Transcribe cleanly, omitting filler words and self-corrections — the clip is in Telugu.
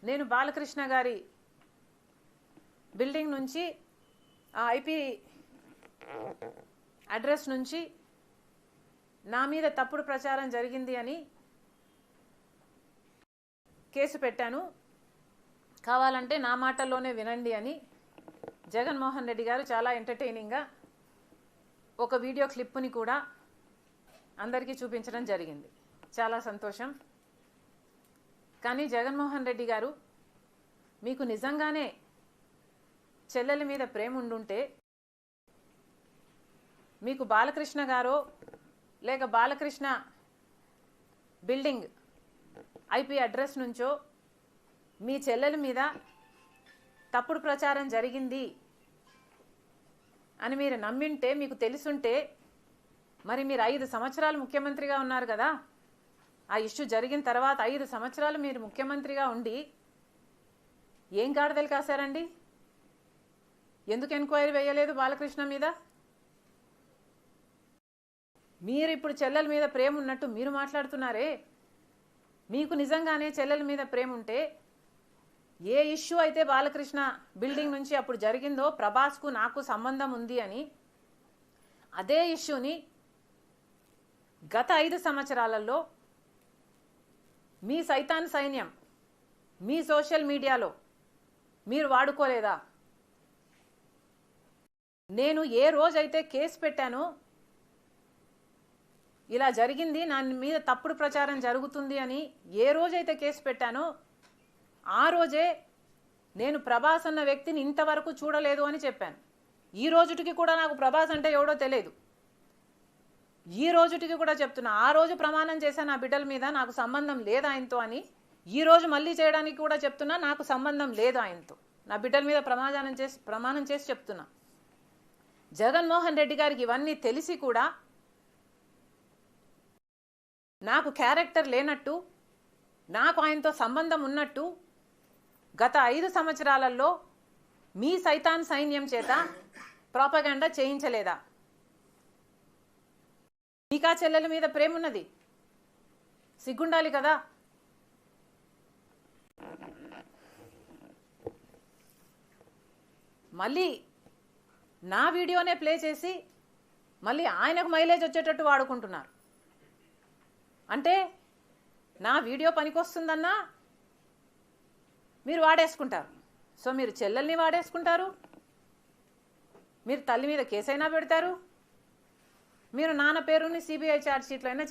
నేను బాలకృష్ణ గారి బిల్డింగ్ నుంచి ఆ ఐపీ అడ్రస్ నుంచి నా మీద తప్పుడు ప్రచారం జరిగింది అని కేసు పెట్టాను, కావాలంటే నా మాటల్లోనే వినండి అని జగన్మోహన్ రెడ్డి గారు చాలా ఎంటర్టైనింగ్గా ఒక వీడియో క్లిప్ని కూడా అందరికీ చూపించడం జరిగింది. చాలా సంతోషం. కానీ జగన్మోహన్ రెడ్డి గారు, మీకు నిజంగానే చెల్లెల మీద ప్రేమ ఉండుంటే మీకు బాలకృష్ణ గారో లేక బాలకృష్ణ బిల్డింగ్ ఐపీ అడ్రస్ నుంచో మీ చెల్లెల మీద తప్పుడు ప్రచారం జరిగింది అని మీరు నమ్మింటే, మీకు తెలుసుంటే, మరి మీరు 5 సంవత్సరాలు ముఖ్యమంత్రిగా ఉన్నారు కదా. ఆ ఇష్యూ జరిగిన తర్వాత 5 సంవత్సరాలు మీరు ముఖ్యమంత్రిగా ఉండి ఏం గాడిదలు కాశారండి? ఎందుకు ఎంక్వైరీ వేయలేదు బాలకృష్ణ మీద? మీరు ఇప్పుడు చెల్లెల మీద ప్రేమ ఉన్నట్టు మీరు మాట్లాడుతున్నారే. మీకు నిజంగానే చెల్లెల మీద ప్రేమ ఉంటే, ఏ ఇష్యూ అయితే బాలకృష్ణ బిల్డింగ్ నుంచి అప్పుడు జరిగిందో ప్రభాస్కు నాకు సంబంధం ఉంది అని, అదే ఇష్యూని గత 5 సంవత్సరాలలో మీ సైతాన్ సైన్యం మీ సోషల్ మీడియాలో మీరు వాడుకోలేదా? నేను ఏ రోజైతే కేసు పెట్టానో, ఇలా జరిగింది, నా మీద తప్పుడు ప్రచారం జరుగుతుంది అని ఏ రోజైతే కేసు పెట్టానో, ఆ రోజే నేను ప్రభాస్ అన్న వ్యక్తిని ఇంతవరకు చూడలేదు అని చెప్పాను. ఈ రోజుటికి కూడా నాకు ప్రభాస్ అంటే ఎవడో తెలియదు. ఈ రోజుటికి కూడా చెప్తున్నా, ఆ రోజు ప్రమాణం చేశాను నా బిడ్డల మీద నాకు సంబంధం లేదు ఆయనతో అని. ఈ రోజు మళ్ళీ చేయడానికి కూడా చెప్తున్నా, నాకు సంబంధం లేదు ఆయనతో. నా బిడ్డల మీద ప్రమాణం చేసి చెప్తున్నా. జగన్మోహన్ రెడ్డి గారికి ఇవన్నీ తెలిసి కూడా నాకు క్యారెక్టర్ లేనట్టు, నాకు ఆయనతో సంబంధం ఉన్నట్టు గత 5 సంవత్సరాలలో మీ సైతాన్ సైన్యం చేత ప్రాపగాండా చేయించలేదా? మీకా చెల్లెల మీద ప్రేమ ఉన్నది, సిగ్గుండాలి కదా. మళ్ళీ నా వీడియోనే ప్లే చేసి మళ్ళీ ఆయనకు మైలేజ్ వచ్చేటట్టు వాడుకుంటున్నారు. అంటే నా వీడియో పనికొస్తుందన్నా మీరు వాడేసుకుంటారు. సో మీరు చెల్లెల్ని వాడేసుకుంటారు, మీరు తల్లి మీద కేసైనా పెడతారు, మీరు నాన్న పేరుని సిబిఐ ఛార్జ్ షీట్లో అయినా